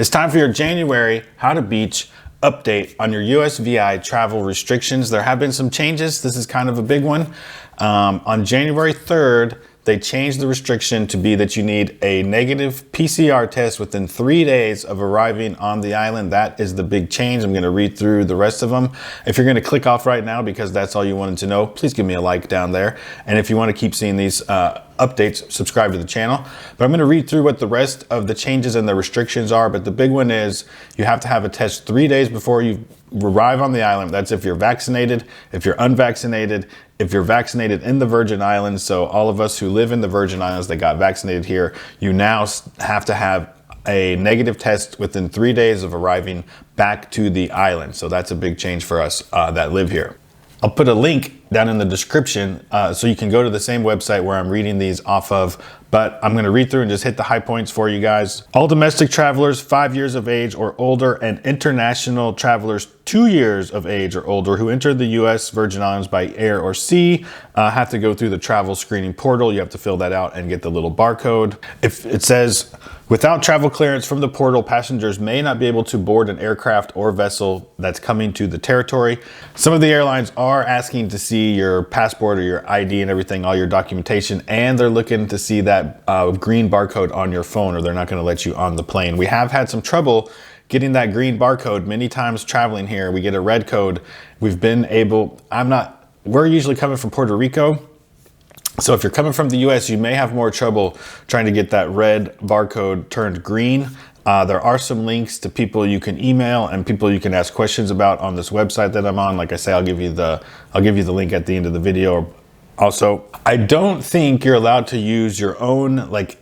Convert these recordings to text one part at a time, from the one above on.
It's time for your January How to Beach update on your USVI travel restrictions. There have been some changes. This is kind of a big one. On January 3rd, they changed the restriction to be that you need a negative PCR test within 3 days of arriving on the island. That is the big change. I'm going to read through the rest of them. If you're going to click off right now because that's all you wanted to know, please give me a like down there. And if you want to keep seeing these updates, subscribe to the channel. But I'm going to read through what the rest of the changes and the restrictions are. But the big one is you have to have a test 3 days before you arrive on the island. That's if you're vaccinated, if you're unvaccinated, if you're vaccinated in the Virgin Islands. So all of us who live in the Virgin Islands that got vaccinated here, you now have to have a negative test within 3 days of arriving back to the island. So that's a big change for us that live here. I'll put a link down in the description so you can go to the same website where I'm reading these off of, but I'm going to read through and just hit the high points for you guys. All domestic travelers 5 years of age or older and international travelers 2 years of age or older who enter the U.S. Virgin Islands by air or sea have to go through the travel screening portal. You have to fill that out and get the little barcode. If it says, without travel clearance from the portal, passengers may not be able to board an aircraft or vessel that's coming to the territory. Some of the airlines are asking to see your passport or your ID and everything, all your documentation, and they're looking to see that green barcode on your phone or they're not going to let you on the plane. We have had some trouble getting that green barcode many times traveling here. We get a red code. We've been able, we're usually coming from Puerto Rico. So if you're coming from the US, you may have more trouble trying to get that red barcode turned green. There are some links to people you can email and people you can ask questions about on this website that I'm on. Like I say, I'll give you the link at the end of the video. Also, I don't think you're allowed to use your own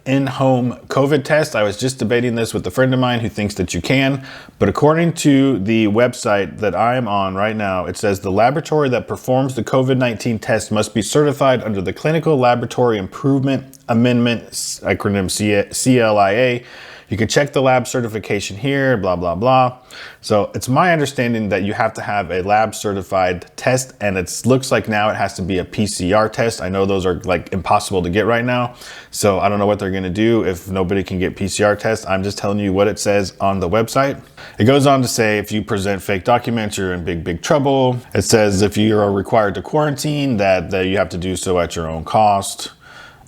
in-home COVID test. I was just debating this with a friend of mine who thinks that you can, but according to the website that I am on right now, it says the laboratory that performs the COVID-19 test must be certified under the Clinical Laboratory Improvement Amendment, acronym CLIA. You can check the lab certification here, blah, blah, blah. So it's my understanding that you have to have a lab certified test, and it looks like now it has to be a PCR test. I know those are impossible to get right now. So I don't know what they're gonna do if nobody can get PCR tests. I'm just telling you what it says on the website. It goes on to say if you present fake documents, you're in big, big trouble. It says if you are required to quarantine, that you have to do so at your own cost.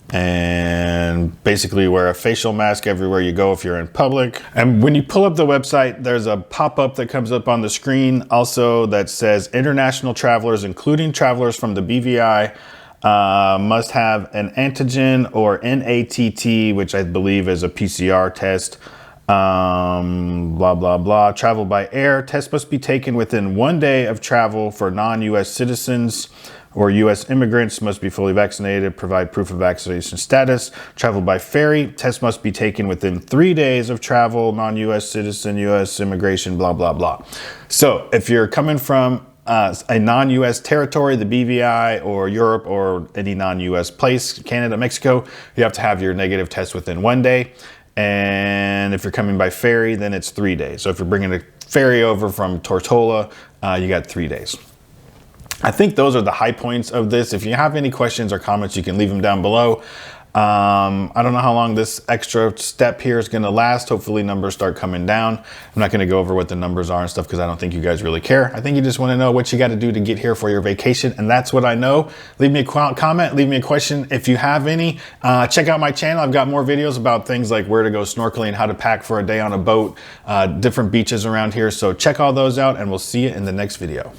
And basically wear a facial mask everywhere you go if you're in public. And when you pull up the website, there's a pop-up that comes up on the screen also that says international travelers, including travelers from the BVI, must have an antigen or NATT, which I believe is a PCR test. Blah, blah, blah. Travel by air. Test must be taken within 1 day of travel for non-US citizens or US immigrants, must be fully vaccinated, provide proof of vaccination status. Travel by ferry. Test must be taken within 3 days of travel, non-US citizen, US immigration, blah, blah, blah. So if you're coming from a non-US territory, the BVI or Europe or any non-US place, Canada, Mexico, you have to have your negative test within 1 day. And if you're coming by ferry, then it's 3 days. So if you're bringing a ferry over from Tortola, you got 3 days. I think those are the high points of this. If you have any questions or comments, you can leave them down below. I don't know how long this extra step here is going to last. Hopefully numbers start coming down. I'm not going to go over what the numbers are and stuff because I don't think you guys really care. I think you just want to know what you got to do to get here for your vacation. And that's what I know. Leave me a comment, leave me a question if you have any. Check out my channel. I've got more videos about things like where to go snorkeling, how to pack for a day on a boat, different beaches around here. So check all those out and we'll see you in the next video.